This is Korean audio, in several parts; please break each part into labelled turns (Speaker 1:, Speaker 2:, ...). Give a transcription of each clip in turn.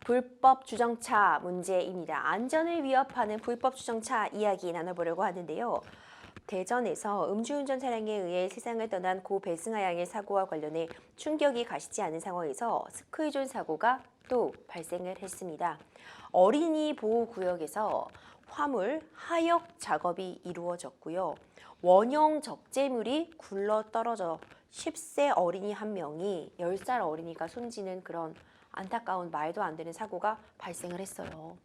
Speaker 1: 불법 주정차 문제입니다. 안전을 위협하는 불법 주정차 이야기 나눠보려고 하는데요. 대전에서 음주운전 차량에 의해 세상을 떠난 고 배승하 양의 사고와 관련해 충격이 가시지 않은 상황에서 스크이존 사고가 또 발생을 했습니다. 어린이 보호구역에서 화물 하역 작업이 이루어졌고요. 원형 적재물이 굴러 떨어져 10세 어린이 한 명이 10살 어린이가 숨지는 그런 안타까운 말도 안 되는 사고가 발생을 했어요.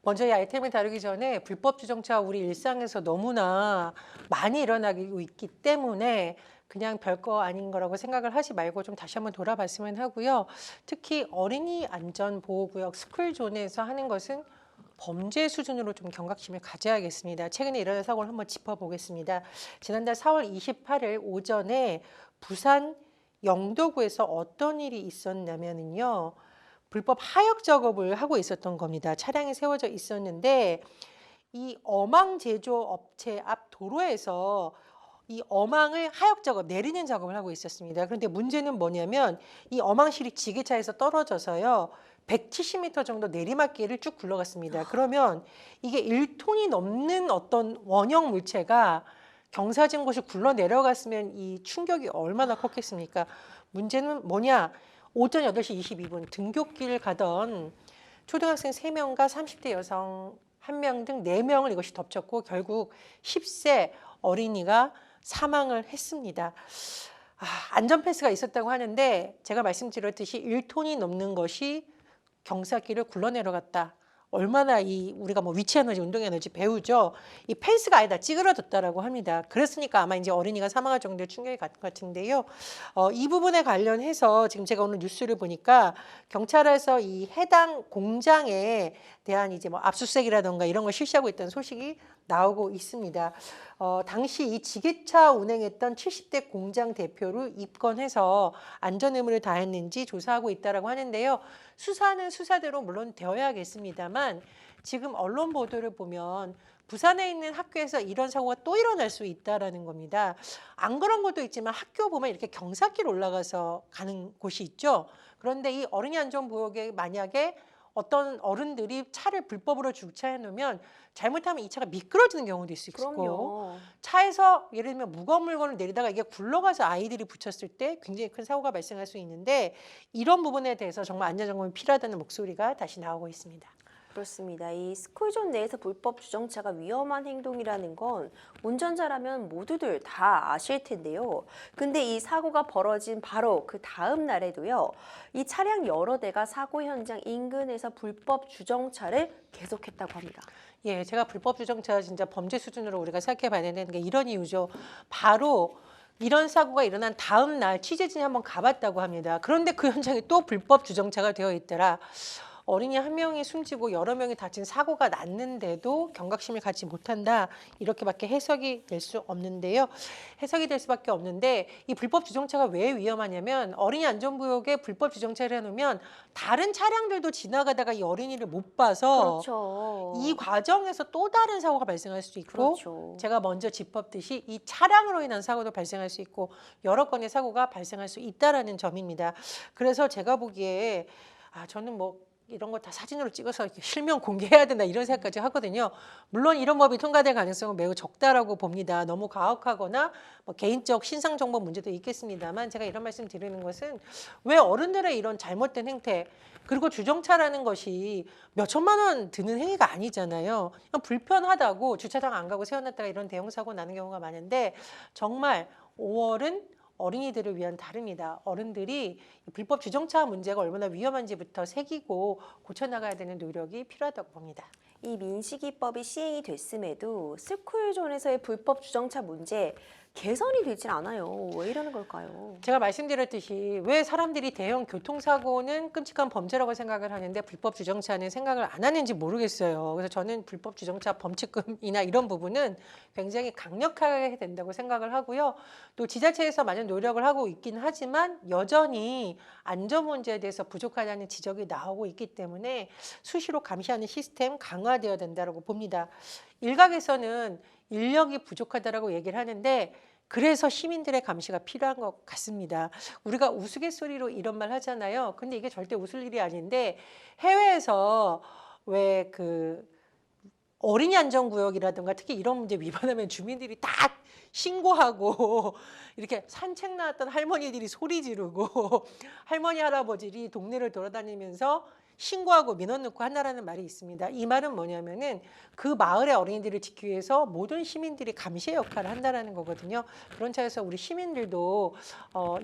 Speaker 2: 먼저 이 아이템을 다루기 전에 불법 주정차 우리 일상에서 너무나 많이 일어나고 있기 때문에 그냥 별거 아닌 거라고 생각을 하지 말고 좀 다시 한번 돌아봤으면 하고요. 특히 어린이 안전보호구역 스쿨존에서 하는 것은 범죄 수준으로 좀 경각심을 가져야겠습니다. 최근에 일어난 사고를 한번 짚어보겠습니다. 지난달 4월 28일 오전에 부산 영도구에서 어떤 일이 있었냐면요. 불법 하역 작업을 하고 있었던 겁니다. 차량이 세워져 있었는데 이 어망 제조 업체 앞 도로에서 이 어망을 하역 작업, 내리는 작업을 하고 있었습니다. 그런데 문제는 뭐냐면 이 어망실이 지게차에서 떨어져서요. 170m 정도 내리막길을 쭉 굴러갔습니다. 그러면 이게 1톤이 넘는 어떤 원형 물체가 경사진 곳을 굴러 내려갔으면 이 충격이 얼마나 컸겠습니까? 문제는 뭐냐? 오전 8시 22분 등굣길을 가던 초등학생 3명과 30대 여성 1명 등 4명을 이것이 덮쳤고 결국 10세 어린이가 사망을 했습니다. 안전패스가 있었다고 하는데 제가 말씀드렸듯이 1톤이 넘는 것이 경사길을 굴러내려갔다. 얼마나 우리가 뭐 위치 에너지, 운동 에너지 배우죠. 이 펜스가 아예 다 찌그러졌다라고 합니다. 그랬으니까 아마 이제 어린이가 사망할 정도의 충격이 갔던 것 같은데요. 이 부분에 관련해서 지금 제가 오늘 뉴스를 보니까 경찰에서 이 해당 공장에 대한 이제 뭐 압수수색이라던가 이런 걸 실시하고 있다는 소식이 나오고 있습니다. 당시 이 지게차 운행했던 70대 공장 대표를 입건해서 안전 의무를 다했는지 조사하고 있다라고 하는데요. 수사는 수사대로 물론 되어야겠습니다만 지금 언론 보도를 보면 부산에 있는 학교에서 이런 사고가 또 일어날 수 있다라는 겁니다. 안 그런 것도 있지만 학교 보면 이렇게 경사길 올라가서 가는 곳이 있죠. 그런데 이 어린이 안전구역에 만약에 어떤 어른들이 차를 불법으로 주차해 놓으면 잘못하면 이 차가 미끄러지는 경우도 있을 수 있고
Speaker 1: 그럼요.
Speaker 2: 차에서 예를 들면 무거운 물건을 내리다가 이게 굴러가서 아이들이 붙였을 때 굉장히 큰 사고가 발생할 수 있는데 이런 부분에 대해서 정말 안전점검이 필요하다는 목소리가 다시 나오고 있습니다.
Speaker 1: 그렇습니다. 이 스쿨존 내에서 불법 주정차가 위험한 행동이라는 건 운전자라면 모두들 다 아실 텐데요. 근데 이 사고가 벌어진 바로 그 다음 날에도요. 이 차량 여러 대가 사고 현장 인근에서 불법 주정차를 계속했다고 합니다.
Speaker 2: 예, 제가 불법 주정차 진짜 범죄 수준으로 우리가 생각해 봐야 되는 게 이런 이유죠. 바로 이런 사고가 일어난 다음 날 취재진이 한번 가봤다고 합니다. 그런데 그 현장에 또 불법 주정차가 되어 있더라. 어린이 한 명이 숨지고 여러 명이 다친 사고가 났는데도 경각심을 갖지 못한다. 이렇게밖에 해석이 될 수 없는데요. 해석이 될 수밖에 없는데 이 불법 주정차가 왜 위험하냐면 어린이 안전구역에 불법 주정차를 해놓으면 다른 차량들도 지나가다가 이 어린이를 못 봐서
Speaker 1: 그렇죠.
Speaker 2: 이 과정에서 또 다른 사고가 발생할 수도 있고
Speaker 1: 그렇죠.
Speaker 2: 제가 먼저 짚었듯이 이 차량으로 인한 사고도 발생할 수 있고 여러 건의 사고가 발생할 수 있다라는 점입니다. 그래서 제가 보기에 저는 뭐 이런 거 다 사진으로 찍어서 이렇게 실명 공개해야 된다 이런 생각까지 하거든요. 물론 이런 법이 통과될 가능성은 매우 적다라고 봅니다. 너무 가혹하거나 뭐 개인적 신상 정보 문제도 있겠습니다만 제가 이런 말씀 드리는 것은 왜 어른들의 이런 잘못된 행태 그리고 주정차라는 것이 몇 천만 원 드는 행위가 아니잖아요. 그냥 불편하다고 주차장 안 가고 세워놨다가 이런 대형 사고 나는 경우가 많은데 정말 5월은 어린이들을 위한 달입니다. 어른들이 불법 주정차 문제가 얼마나 위험한지부터 새기고 고쳐나가야 되는 노력이 필요하다고 봅니다.
Speaker 1: 이 민식이법이 시행이 됐음에도 스쿨존에서의 불법 주정차 문제 개선이 되질 않아요. 왜 이러는 걸까요?
Speaker 2: 제가 말씀드렸듯이 왜 사람들이 대형 교통사고는 끔찍한 범죄라고 생각을 하는데 불법 주정차는 생각을 안 하는지 모르겠어요. 그래서 저는 불법 주정차 범칙금이나 이런 부분은 굉장히 강력하게 해야 된다고 생각을 하고요. 또 지자체에서 많은 노력을 하고 있긴 하지만 여전히 안전 문제에 대해서 부족하다는 지적이 나오고 있기 때문에 수시로 감시하는 시스템 강화되어야 된다고 봅니다. 일각에서는 인력이 부족하다라고 얘기를 하는데 그래서 시민들의 감시가 필요한 것 같습니다. 우리가 우스갯소리로 이런 말 하잖아요. 근데 이게 절대 웃을 일이 아닌데 해외에서 왜 그 어린이 안전구역이라든가 특히 이런 문제 위반하면 주민들이 다 신고하고 이렇게 산책 나왔던 할머니들이 소리 지르고 할머니 할아버지들이 동네를 돌아다니면서 신고하고 민원 넣고 한다라는 말이 있습니다. 이 말은 뭐냐면은 그 마을의 어린이들을 지키기 위해서 모든 시민들이 감시의 역할을 한다라는 거거든요. 그런 차에서 우리 시민들도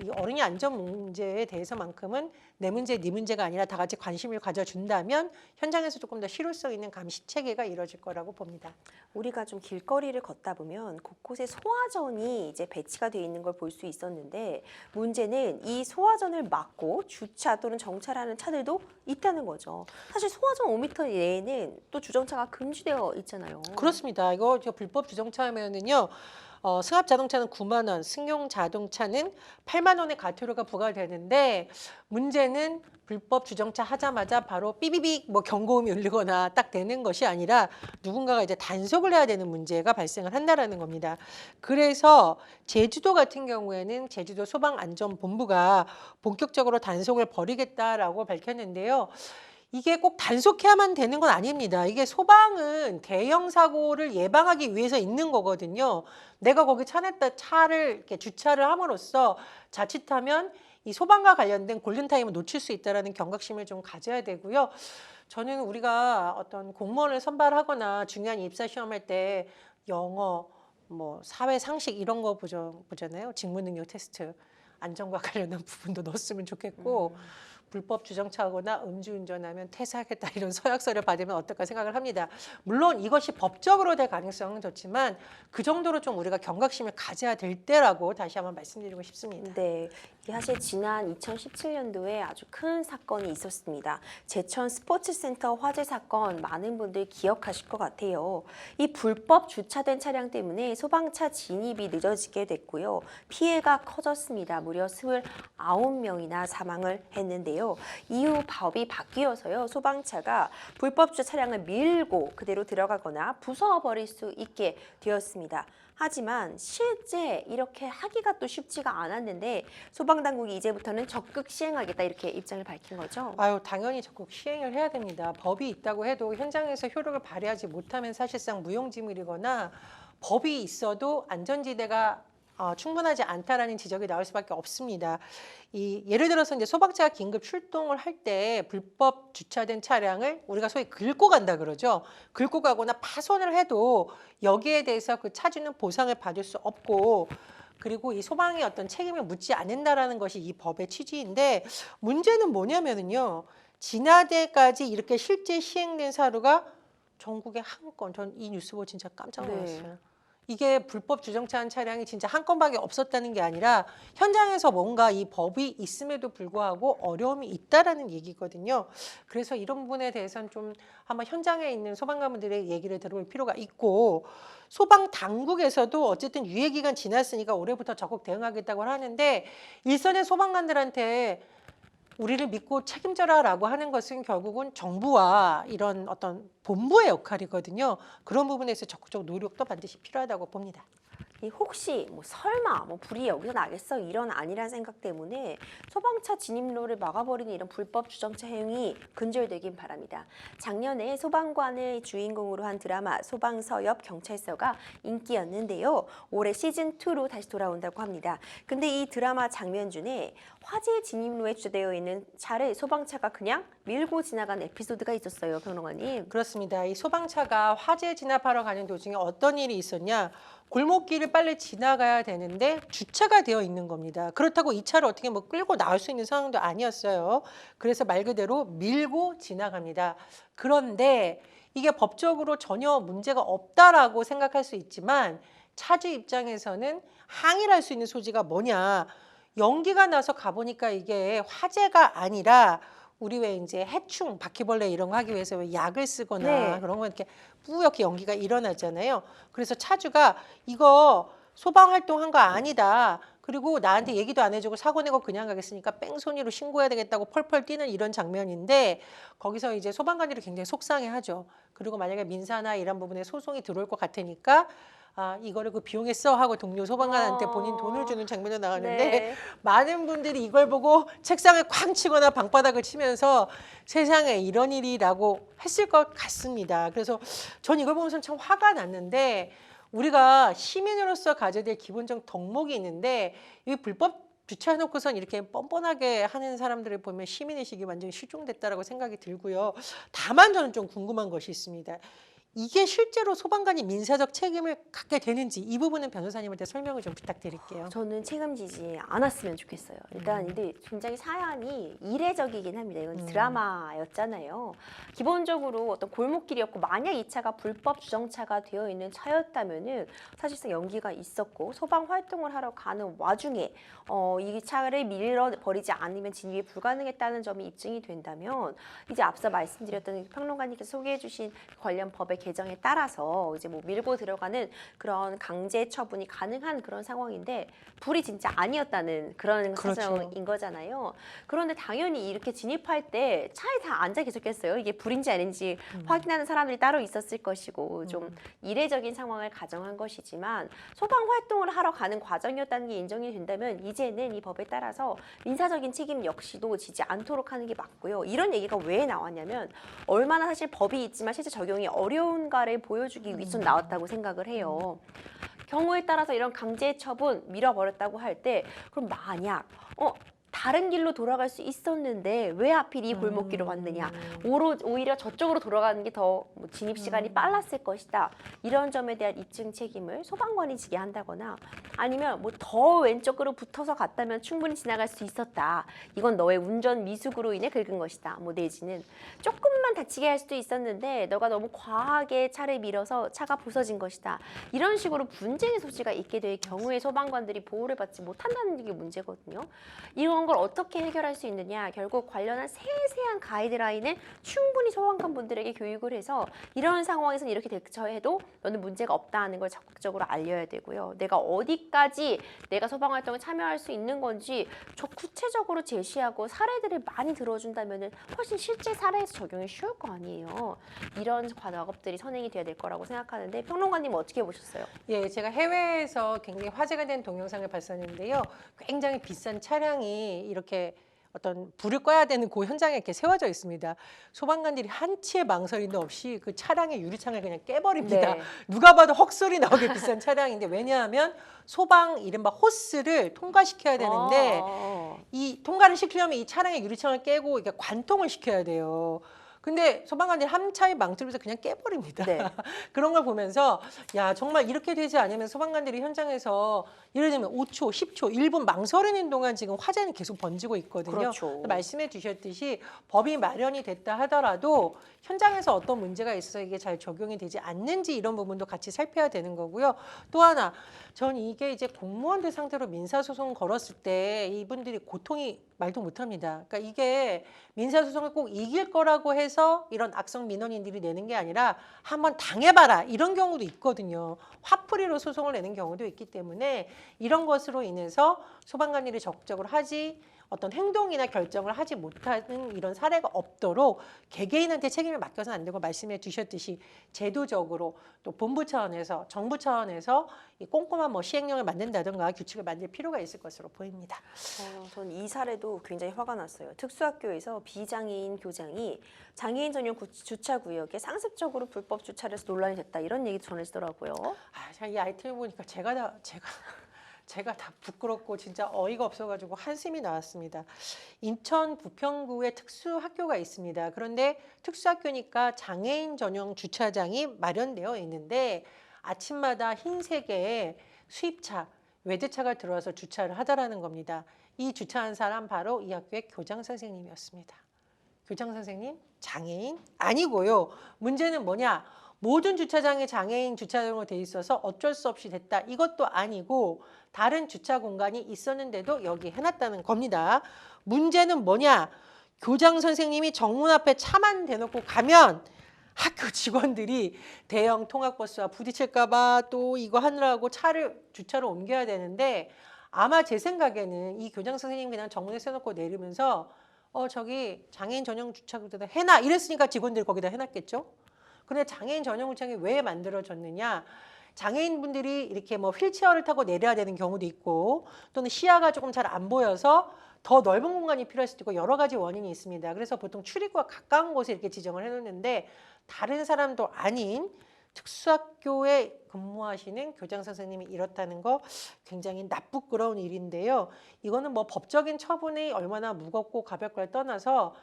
Speaker 2: 이 어린이 안전 문제에 대해서만큼은 내 문제, 네 문제가 아니라 다 같이 관심을 가져준다면 현장에서 조금 더 실효성 있는 감시 체계가 이루어질 거라고 봅니다.
Speaker 1: 우리가 좀 길거리를 걷다 보면 곳곳에 소화전이 이제 배치가 되어 있는 걸 볼 수 있었는데 문제는 이 소화전을 막고 주차 또는 정차하는 차들도 있다는 거죠. 사실 소화전 5m 내에는 또 주정차가 금지되어 있잖아요.
Speaker 2: 그렇습니다. 이거 저 불법 주정차하면은요. 승합 자동차는 9만 원, 승용 자동차는 8만 원의 과태료가 부과되는데 문제는 불법 주정차 하자마자 바로 삐비빅 뭐 경고음이 울리거나 딱 되는 것이 아니라 누군가가 이제 단속을 해야 되는 문제가 발생을 한다라는 겁니다. 그래서 제주도 같은 경우에는 제주도 소방안전본부가 본격적으로 단속을 벌이겠다라고 밝혔는데요. 이게 꼭 단속해야만 되는 건 아닙니다. 이게 소방은 대형 사고를 예방하기 위해서 있는 거거든요. 내가 거기 차를 이렇게 주차를 함으로써 자칫하면 이 소방과 관련된 골든타임을 놓칠 수 있다는 경각심을 좀 가져야 되고요. 저는 우리가 어떤 공무원을 선발하거나 중요한 입사 시험할 때 영어, 뭐 사회 상식 이런 거 보잖아요. 직무 능력 테스트. 안전과 관련한 부분도 넣었으면 좋겠고 불법 주정차하거나 음주운전하면 퇴사하겠다 이런 서약서를 받으면 어떨까 생각을 합니다. 물론 이것이 법적으로 될 가능성은 좋지만 그 정도로 좀 우리가 경각심을 가져야 될 때라고 다시 한번 말씀드리고 싶습니다.
Speaker 1: 네, 이게 사실 지난 2017년도에 아주 큰 사건이 있었습니다. 제천 스포츠센터 화재 사건 많은 분들 기억하실 것 같아요. 이 불법 주차된 차량 때문에 소방차 진입이 늦어지게 됐고요. 피해가 커졌습니다. 무려 29명이나 사망을 했는데요. 이후 법이 바뀌어서요. 소방차가 불법 주차 차량을 밀고 그대로 들어가거나 부숴버릴 수 있게 되었습니다. 하지만 실제 이렇게 하기가 또 쉽지가 않았는데 소방당국이 이제부터는 적극 시행하겠다 이렇게 입장을 밝힌 거죠.
Speaker 2: 아유, 당연히 적극 시행을 해야 됩니다. 법이 있다고 해도 현장에서 효력을 발휘하지 못하면 사실상 무용지물이거나 법이 있어도 안전지대가 충분하지 않다라는 지적이 나올 수밖에 없습니다. 예를 들어서 이제 소방차가 긴급 출동을 할 때 불법 주차된 차량을 우리가 소위 긁고 간다 그러죠. 긁고 가거나 파손을 해도 여기에 대해서 그 차주는 보상을 받을 수 없고 그리고 이 소방의 어떤 책임을 묻지 않는다라는 것이 이 법의 취지인데 문제는 뭐냐면은요. 지난해까지 이렇게 실제 시행된 사례가 전국에 한 건. 전 이 뉴스 보고 진짜 깜짝 놀랐어요.
Speaker 1: 네.
Speaker 2: 이게 불법 주정차한 차량이 진짜 한 건밖에 없었다는 게 아니라 현장에서 뭔가 이 법이 있음에도 불구하고 어려움이 있다라는 얘기거든요. 그래서 이런 부분에 대해서는 좀 한번 현장에 있는 소방관분들의 얘기를 들어볼 필요가 있고 소방 당국에서도 어쨌든 유예 기간 지났으니까 올해부터 적극 대응하겠다고 하는데 일선의 소방관들한테 우리를 믿고 책임져라라고 하는 것은 결국은 정부와 이런 어떤 본부의 역할이거든요. 그런 부분에서 적극적 노력도 반드시 필요하다고 봅니다.
Speaker 1: 이 혹시 뭐 설마 뭐 불이 여기서 나겠어 이런 아니란 생각 때문에 소방차 진입로를 막아버리는 이런 불법 주정차 행위 근절되긴 바랍니다. 작년에 소방관을 주인공으로 한 드라마 소방서 옆 경찰서가 인기였는데요. 올해 시즌2로 다시 돌아온다고 합니다. 근데 이 드라마 장면 중에 화재 진입로에 주차되어 있는 차를 소방차가 그냥 밀고 지나간 에피소드가 있었어요, 평론가님.
Speaker 2: 그렇습니다. 이 소방차가 화재 진압하러 가는 도중에 어떤 일이 있었냐? 골목길을 빨리 지나가야 되는데 주차가 되어 있는 겁니다. 그렇다고 이 차를 어떻게 뭐 끌고 나올 수 있는 상황도 아니었어요. 그래서 말 그대로 밀고 지나갑니다. 그런데 이게 법적으로 전혀 문제가 없다라고 생각할 수 있지만 차주 입장에서는 항의를 할 수 있는 소지가 뭐냐? 연기가 나서 가보니까 이게 화재가 아니라 우리 왜 이제 해충, 바퀴벌레 이런 거 하기 위해서 왜 약을 쓰거나
Speaker 1: 네.
Speaker 2: 그런 거 이렇게 뿌옇게 연기가 일어나잖아요. 그래서 차주가 이거 소방 활동한 거 아니다. 그리고 나한테 얘기도 안 해주고 사고 내고 그냥 가겠으니까 뺑소니로 신고해야 되겠다고 펄펄 뛰는 이런 장면인데 거기서 이제 소방관들이 굉장히 속상해하죠. 그리고 만약에 민사나 이런 부분에 소송이 들어올 것 같으니까 아, 이거를 그 비용에 써 하고 동료 소방관한테
Speaker 1: 어.
Speaker 2: 본인 돈을 주는 장면도 나왔는데
Speaker 1: 네.
Speaker 2: 많은 분들이 이걸 보고 책상을 쾅 치거나 방바닥을 치면서 세상에 이런 일이라고 했을 것 같습니다. 그래서 전 이걸 보면서 참 화가 났는데 우리가 시민으로서 가져야 될 기본적 덕목이 있는데 이 불법 주차해놓고선 이렇게 뻔뻔하게 하는 사람들을 보면 시민의식이 완전히 실종됐다라고 생각이 들고요. 다만 저는 좀 궁금한 것이 있습니다. 이게 실제로 소방관이 민사적 책임을 갖게 되는지 이 부분은 변호사님한테 설명을 좀 부탁드릴게요.
Speaker 1: 저는 책임지지 않았으면 좋겠어요. 일단 근데 굉장히 사안이 이례적이긴 합니다. 이건 드라마였잖아요. 기본적으로 어떤 골목길이었고 만약 이 차가 불법 주정차가 되어 있는 차였다면은 사실상 연기가 있었고 소방 활동을 하러 가는 와중에 이 차를 밀어버리지 않으면 진입이 불가능했다는 점이 입증이 된다면 이제 앞서 말씀드렸던 평론가님께서 소개해주신 관련 법의 개정에 따라서 이제 뭐 밀고 들어가는 그런 강제 처분이 가능한 그런 상황인데 불이 진짜 아니었다는 그런
Speaker 2: 그렇죠.
Speaker 1: 사정인 거잖아요. 그런데 당연히 이렇게 진입할 때 차에 다 앉아 계셨겠어요. 이게 불인지 아닌지 확인하는 사람들이 따로 있었을 것이고 좀 이례적인 상황을 가정한 것이지만 소방 활동을 하러 가는 과정이었다는 게 인정이 된다면 이제는 이 법에 따라서 민사적인 책임 역시도 지지 않도록 하는 게 맞고요. 이런 얘기가 왜 나왔냐면 얼마나 사실 법이 있지만 실제 적용이 어려운가를 보여주기 위해서 나왔다고 생각을 해요. 경우에 따라서 이런 강제 처분 밀어버렸다고 할 때 그럼 만약 다른 길로 돌아갈 수 있었는데 왜 하필 이 골목길로 왔느냐. 오히려 저쪽으로 돌아가는 게 더 진입 시간이 빨랐을 것이다. 이런 점에 대한 입증 책임을 소방관이 지게 한다거나 아니면 뭐 더 왼쪽으로 붙어서 갔다면 충분히 지나갈 수 있었다. 이건 너의 운전 미숙으로 인해 긁은 것이다. 뭐 내지는 조금만 다치게 할 수도 있었는데 너가 너무 과하게 차를 밀어서 차가 부서진 것이다. 이런 식으로 분쟁의 소지가 있게 될 경우에 소방관들이 보호를 받지 못한다는 게 문제거든요. 이런 걸 어떻게 해결할 수 있느냐. 결국 관련한 세세한 가이드라인을 충분히 소방관 분들에게 교육을 해서 이런 상황에서는 이렇게 대처해도 너는 문제가 없다는 걸 적극적으로 알려야 되고요. 내가 어디까지 내가 소방활동에 참여할 수 있는 건지 구체적으로 제시하고 사례들을 많이 들어준다면 훨씬 실제 사례에서 적용이 쉬울 거 아니에요. 이런 작업들이 선행이 돼야 될 거라고 생각하는데 평론가님 어떻게 보셨어요?
Speaker 2: 예, 제가 해외에서 굉장히 화제가 된 동영상을 봤었는데요. 굉장히 비싼 차량이 이렇게 어떤 불을 꺼야 되는 그 현장에 이렇게 세워져 있습니다. 소방관들이 한치의 망설임도 없이 그 차량의 유리창을 그냥 깨버립니다.
Speaker 1: 네.
Speaker 2: 누가 봐도 헉소리 나오게 비싼 차량인데 왜냐하면 소방 이른바 호스를 통과시켜야 되는데 이 통과를 시키려면 이 차량의 유리창을 깨고 이게 관통을 시켜야 돼요. 근데 소방관들이 한 차의 망설임에서 그냥 깨버립니다.
Speaker 1: 네.
Speaker 2: 그런 걸 보면서 야 정말 이렇게 되지 않으면 소방관들이 현장에서 예를 들면 5초, 10초, 1분 망설이는 동안 지금 화재는 계속 번지고 있거든요.
Speaker 1: 그렇죠.
Speaker 2: 말씀해 주셨듯이 법이 마련이 됐다 하더라도 현장에서 어떤 문제가 있어서 이게 잘 적용이 되지 않는지 이런 부분도 같이 살펴야 되는 거고요. 또 하나 전 이게 이제 공무원들 상대로 민사소송 걸었을 때 이분들이 고통이 말도 못합니다. 그러니까 이게 민사소송을 꼭 이길 거라고 해서 이런 악성 민원인들이 내는 게 아니라 한번 당해봐라 이런 경우도 있거든요. 화풀이로 소송을 내는 경우도 있기 때문에 이런 것으로 인해서 소방관들이 적극적으로 하지 어떤 행동이나 결정을 하지 못하는 이런 사례가 없도록 개개인한테 책임을 맡겨서는 안 되고 말씀해 주셨듯이 제도적으로 또 본부 차원에서 정부 차원에서 이 꼼꼼한 뭐 시행령을 만든다든가 규칙을 만들 필요가 있을 것으로 보입니다.
Speaker 1: 전 이 사례도 굉장히 화가 났어요. 특수학교에서 비장애인 교장이 장애인 전용 주차구역에 상습적으로 불법 주차를 해서 논란이 됐다. 이런 얘기 전해지더라고요.
Speaker 2: 이 아이템을 보니까 제가 다 부끄럽고 진짜 어이가 없어가지고 한숨이 나왔습니다. 인천 부평구에 특수학교가 있습니다. 그런데 특수학교니까 장애인 전용 주차장이 마련되어 있는데 아침마다 흰색의 수입차, 외제차가 들어와서 주차를 하더라는 겁니다. 이 주차한 사람 바로 이 학교의 교장 선생님이었습니다. 교장 선생님, 장애인 아니고요. 문제는 뭐냐? 모든 주차장이 장애인 주차장으로 돼 있어서 어쩔 수 없이 됐다. 이것도 아니고 다른 주차 공간이 있었는데도 여기 해놨다는 겁니다. 문제는 뭐냐? 교장 선생님이 정문 앞에 차만 대놓고 가면 학교 직원들이 대형 통학버스와 부딪힐까 봐 또 이거 하느라고 차를 주차로 옮겨야 되는데 아마 제 생각에는 이 교장 선생님이 그냥 정문에 세워놓고 내리면서 저기 장애인 전용 주차구에다 해놔 이랬으니까 직원들이 거기다 해놨겠죠. 근데 장애인 전용 주차장이 왜 만들어졌느냐? 장애인분들이 이렇게 뭐 휠체어를 타고 내려야 되는 경우도 있고 또는 시야가 조금 잘 안 보여서 더 넓은 공간이 필요할 수도 있고 여러 가지 원인이 있습니다. 그래서 보통 출입구와 가까운 곳에 이렇게 지정을 해놓는데 다른 사람도 아닌 특수학교에 근무하시는 교장 선생님이 이렇다는 거 굉장히 나쁘끄러운 일인데요. 이거는 뭐 법적인 처분이 얼마나 무겁고 가볍고를 떠나서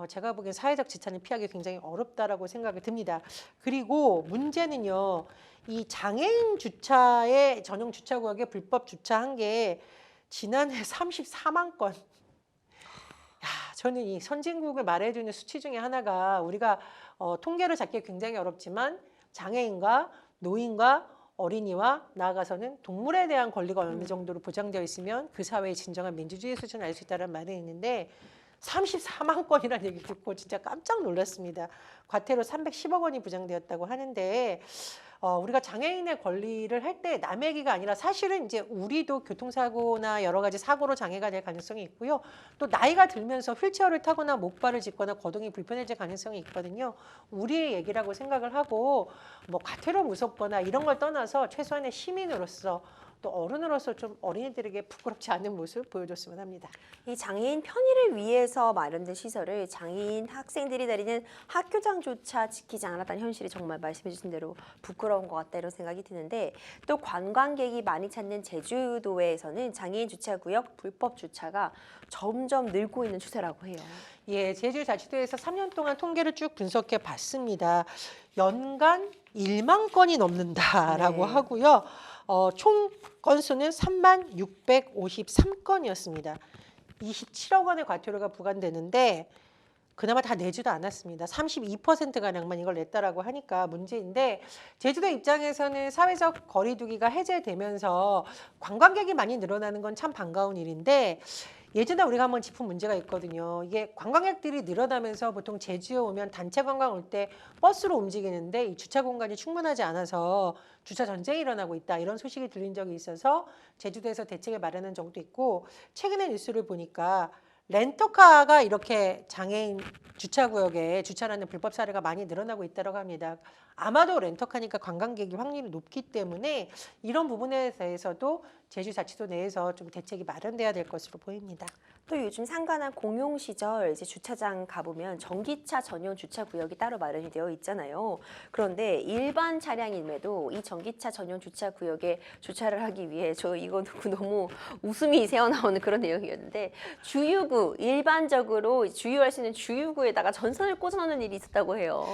Speaker 2: 제가 보기엔 사회적 지탄을 피하기 굉장히 어렵다라고 생각이 듭니다. 그리고 문제는요. 이 장애인 주차의 전용 주차구역에 불법 주차한 게 지난해 34만 건. 야, 저는 이 선진국을 말해주는 수치 중에 하나가 우리가 통계를 잡기 굉장히 어렵지만 장애인과 노인과 어린이와 나아가서는 동물에 대한 권리가 어느 정도로 보장되어 있으면 그 사회의 진정한 민주주의 수준을 알 수 있다는 말이 있는데 34만 건이라는 얘기 듣고 진짜 깜짝 놀랐습니다. 과태료 310억 원이 부정되었다고 하는데 우리가 장애인의 권리를 할 때 남의 얘기가 아니라 사실은 이제 우리도 교통사고나 여러 가지 사고로 장애가 될 가능성이 있고요. 또 나이가 들면서 휠체어를 타거나 목발을 짚거나 거동이 불편해질 가능성이 있거든요. 우리의 얘기라고 생각을 하고 뭐 과태료 무섭거나 이런 걸 떠나서 최소한의 시민으로서 또 어른으로서 좀 어린이들에게 부끄럽지 않은 모습 보여줬으면 합니다.
Speaker 1: 이 장애인 편의를 위해서 마련된 시설을 장애인 학생들이 다니는 학교장조차 지키지 않았다는 현실이 정말 말씀해 주신 대로 부끄러운 것 같다 이런 생각이 드는데 또 관광객이 많이 찾는 제주도에서는 장애인 주차구역 불법 주차가 점점 늘고 있는 추세라고 해요.
Speaker 2: 예, 제주자치도에서 3년 동안 통계를 쭉 분석해 봤습니다. 연간 1만 건이 넘는다라고
Speaker 1: 네.
Speaker 2: 하고요. 총 건수는 3만 653건이었습니다. 27억 원의 과태료가 부과되는데 그나마 다 내지도 않았습니다. 32%가량만 이걸 냈다라고 하니까 문제인데 제주도 입장에서는 사회적 거리두기가 해제되면서 관광객이 많이 늘어나는 건 참 반가운 일인데 예전에 우리가 한번 짚은 문제가 있거든요. 이게 관광객들이 늘어나면서 보통 제주에 오면 단체 관광 올 때 버스로 움직이는데 이 주차 공간이 충분하지 않아서 주차 전쟁이 일어나고 있다. 이런 소식이 들린 적이 있어서 제주도에서 대책을 마련한 적도 있고 최근에 뉴스를 보니까 렌터카가 이렇게 장애인 주차구역에 주차하는 불법 사례가 많이 늘어나고 있다고 합니다. 아마도 렌터카니까 관광객이 확률이 높기 때문에 이런 부분에 대해서도 제주자치도 내에서 좀 대책이 마련돼야 될 것으로 보입니다.
Speaker 1: 또 요즘 상관한 공용시설 이제 주차장 가보면 전기차 전용 주차구역이 따로 마련이 되어 있잖아요. 그런데 일반 차량임에도 이 전기차 전용 주차구역에 주차를 하기 위해 저 이거 너무 웃음이 새어나오는 그런 내용이었는데 주유구 일반적으로 주유할 수 있는 주유구에다가 전선을 꽂아놓는 일이 있었다고 해요.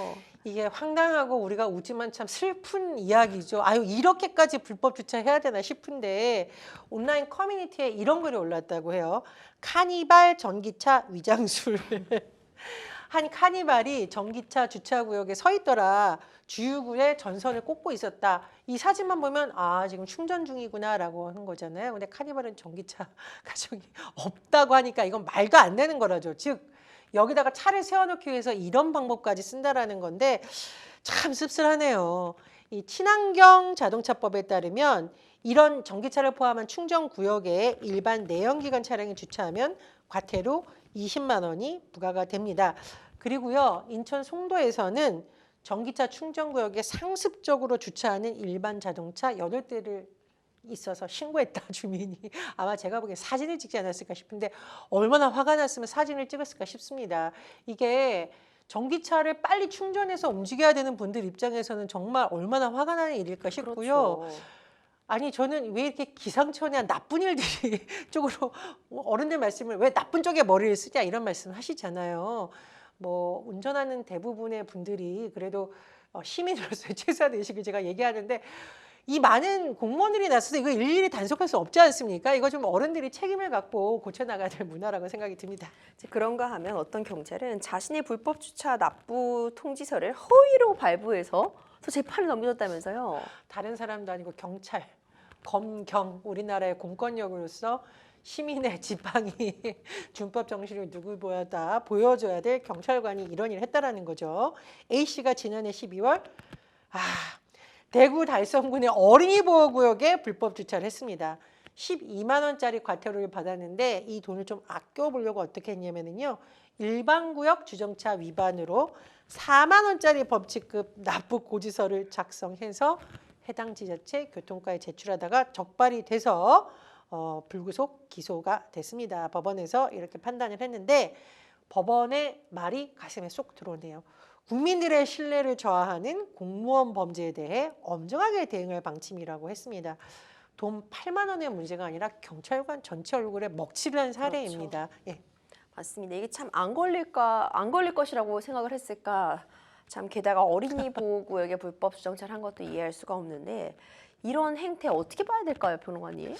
Speaker 2: 이게 황당하고 우리가 웃지만 참 슬픈 이야기죠. 아유 이렇게까지 불법 주차해야 되나 싶은데 온라인 커뮤니티에 이런 글이 올랐다고 해요. 카니발 전기차 위장술. 한 카니발이 전기차 주차구역에 서 있더라. 주유구에 전선을 꽂고 있었다. 이 사진만 보면 아 지금 충전 중이구나라고 하는 거잖아요. 근데 카니발은 전기차 가정이 없다고 하니까 이건 말도 안 되는 거라죠. 즉 여기다가 차를 세워놓기 위해서 이런 방법까지 쓴다라는 건데 참 씁쓸하네요. 이 친환경 자동차법에 따르면 이런 전기차를 포함한 충전 구역에 일반 내연기관 차량이 주차하면 과태료 20만 원이 부과가 됩니다. 그리고요, 인천 송도에서는 전기차 충전 구역에 상습적으로 주차하는 일반 자동차 8대를 있어서 신고했다 주민이. 아마 제가 보기엔 사진을 찍지 않았을까 싶은데 얼마나 화가 났으면 사진을 찍었을까 싶습니다. 이게 전기차를 빨리 충전해서 움직여야 되는 분들 입장에서는 정말 얼마나 화가 나는 일일까 싶고요.
Speaker 1: 그렇죠.
Speaker 2: 아니 저는 왜 이렇게 기상천외한 나쁜 일들이 쪽으로 어른들 말씀을 왜 나쁜 쪽에 머리를 쓰냐 이런 말씀을 하시잖아요. 뭐 운전하는 대부분의 분들이 그래도 시민으로서의 최소한 의식을 제가 얘기하는데 이 많은 공무원들이 나서서 이거 일일이 단속할 수 없지 않습니까? 이거 좀 어른들이 책임을 갖고 고쳐나가야 될 문화라고 생각이 듭니다.
Speaker 1: 이제 그런가 하면 어떤 경찰은 자신의 불법 주차 납부 통지서를 허위로 발부해서 또 재판을 넘겨줬다면서요.
Speaker 2: 다른 사람도 아니고 경찰, 검경, 우리나라의 공권력으로서 시민의 지팡이, 준법 정신을 누구보다 보여줘야 될 경찰관이 이런 일을 했다라는 거죠. A씨가 지난해 12월 대구 달성군의 어린이 보호구역에 불법 주차를 했습니다. 12만 원짜리 과태료를 받았는데 이 돈을 좀 아껴보려고 어떻게 했냐면요. 일반 구역 주정차 위반으로 4만 원짜리 법칙급 납부 고지서를 작성해서 해당 지자체 교통과에 제출하다가 적발이 돼서 불구속 기소가 됐습니다. 법원에서 이렇게 판단을 했는데 법원의 말이 가슴에 쏙 들어오네요. 국민들의 신뢰를 저하하는 공무원 범죄에 대해 엄정하게 대응할 방침이라고 했습니다. 돈 8만 원의 문제가 아니라 경찰관 전체 얼굴에 먹칠을 한 사례입니다. 예.
Speaker 1: 맞습니다. 이게 참 안 걸릴 것이라고 생각을 했을까. 참 게다가 어린이 보호구역에 불법 주정차를 한 것도 이해할 수가 없는데 이런 행태 어떻게 봐야 될까요, 평론가님?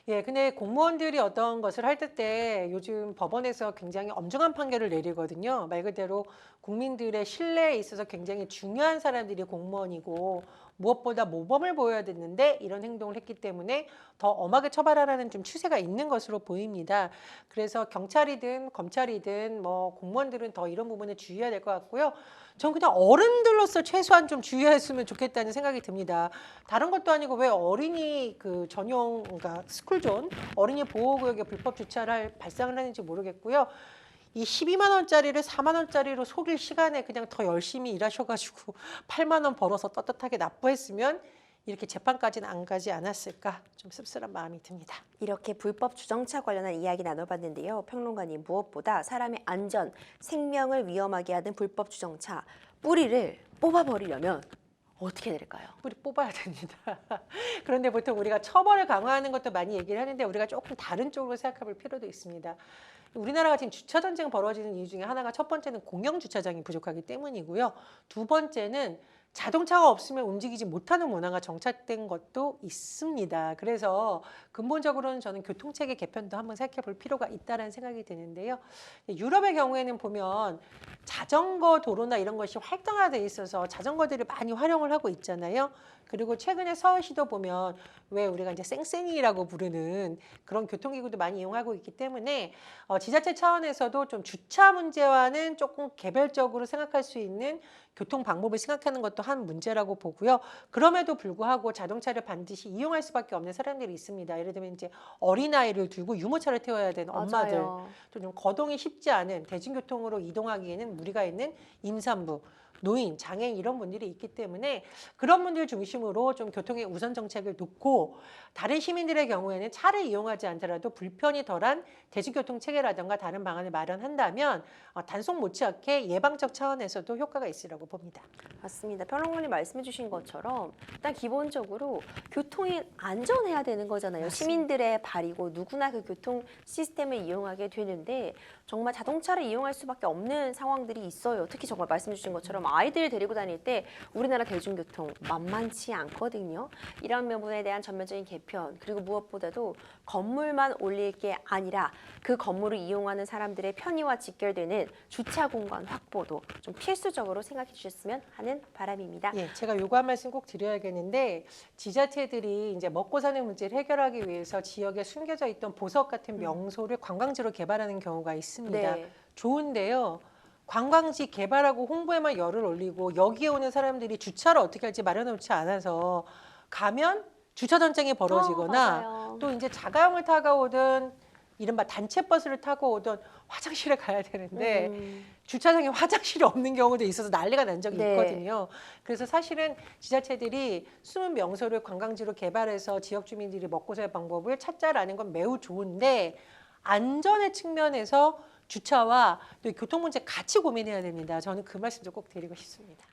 Speaker 2: 예, 근데 공무원들이 어떤 것을 할 때 요즘 법원에서 굉장히 엄중한 판결을 내리거든요. 말 그대로 국민들의 신뢰에 있어서 굉장히 중요한 사람들이 공무원이고 무엇보다 모범을 보여야 됐는데 이런 행동을 했기 때문에 더 엄하게 처벌하라는 좀 추세가 있는 것으로 보입니다. 그래서 경찰이든 검찰이든 뭐 공무원들은 더 이런 부분에 주의해야 될 것 같고요. 전 그냥 어른들로서 최소한 좀 주의했으면 좋겠다는 생각이 듭니다. 다른 것도 아니고 왜 어린이 그 전용 그러니까 스쿨존 어린이 보호구역에 불법 주차를 발상을 하는지 모르겠고요. 이 12만 원짜리를 4만 원짜리로 속일 시간에 그냥 더 열심히 일하셔가지고 8만 원 벌어서 떳떳하게 납부했으면 이렇게 재판까지는 안 가지 않았을까 좀 씁쓸한 마음이 듭니다.
Speaker 1: 이렇게 불법 주정차 관련한 이야기 나눠봤는데요. 평론가님, 무엇보다 사람의 안전, 생명을 위험하게 하는 불법 주정차 뿌리를 뽑아버리려면 어떻게 될까요?
Speaker 2: 뿌리 뽑아야 됩니다. 그런데 보통 우리가 처벌을 강화하는 것도 많이 얘기를 하는데 우리가 조금 다른 쪽으로 생각해 볼 필요도 있습니다. 우리나라가 지금 주차 전쟁 벌어지는 이유 중에 하나가 첫 번째는 공영 주차장이 부족하기 때문이고요. 두 번째는 자동차가 없으면 움직이지 못하는 문화가 정착된 것도 있습니다. 그래서 근본적으로는 저는 교통체계 개편도 한번 생각해 볼 필요가 있다는 생각이 드는데요. 유럽의 경우에는 보면 자전거 도로나 이런 것이 활성화되어 있어서 자전거들을 많이 활용을 하고 있잖아요. 그리고 최근에 서울시도 보면 왜 우리가 이제 쌩쌩이라고 부르는 그런 교통기구도 많이 이용하고 있기 때문에 지자체 차원에서도 좀 주차 문제와는 조금 개별적으로 생각할 수 있는 교통 방법을 생각하는 것도 한 문제라고 보고요. 그럼에도 불구하고 자동차를 반드시 이용할 수밖에 없는 사람들이 있습니다. 예를 들면 이제 어린아이를 두고 유모차를 태워야 되는 엄마들,
Speaker 1: 맞아요.
Speaker 2: 또 좀 거동이 쉽지 않은 대중교통으로 이동하기에는 무리가 있는 임산부, 노인, 장애인 이런 분들이 있기 때문에 그런 분들 중심으로 좀 교통의 우선 정책을 놓고 다른 시민들의 경우에는 차를 이용하지 않더라도 불편이 덜한 대중교통 체계라든가 다른 방안을 마련한다면 단속 못지않게 예방적 차원에서도 효과가 있으라고 봅니다.
Speaker 1: 맞습니다. 평론가님 말씀해 주신 것처럼 일단 기본적으로 교통이 안전해야 되는 거잖아요.
Speaker 2: 맞습니다.
Speaker 1: 시민들의 발이고 누구나 그 교통 시스템을 이용하게 되는데 정말 자동차를 이용할 수밖에 없는 상황들이 있어요. 특히 정말 말씀해 주신 것처럼 아이들 데리고 다닐 때 우리나라 대중교통 만만치 않거든요. 이런 부분에 대한 전면적인 개편 그리고 무엇보다도 건물만 올릴 게 아니라 그 건물을 이용하는 사람들의 편의와 직결되는 주차 공간 확보도 좀 필수적으로 생각해 주셨으면 하는 바람입니다.
Speaker 2: 예, 제가 요거 한 말씀 꼭 드려야겠는데 지자체들이 이제 먹고 사는 문제를 해결하기 위해서 지역에 숨겨져 있던 보석 같은 명소를 관광지로 개발하는 경우가 있습니다.
Speaker 1: 네.
Speaker 2: 좋은데요. 관광지 개발하고 홍보에만 열을 올리고 여기에 오는 사람들이 주차를 어떻게 할지 마련해 놓지 않아서 가면 주차 전쟁이 벌어지거나
Speaker 1: 맞아요.
Speaker 2: 또 이제 자가용을 타고 오든 이른바 단체 버스를 타고 오든 화장실에 가야 되는데 주차장에 화장실이 없는 경우도 있어서 난리가 난 적이
Speaker 1: 네.
Speaker 2: 있거든요. 그래서 사실은 지자체들이 숨은 명소를 관광지로 개발해서 지역 주민들이 먹고 살 방법을 찾자라는 건 매우 좋은데 안전의 측면에서 주차와 또 교통 문제 같이 고민해야 됩니다. 저는 그 말씀도 꼭 드리고 싶습니다.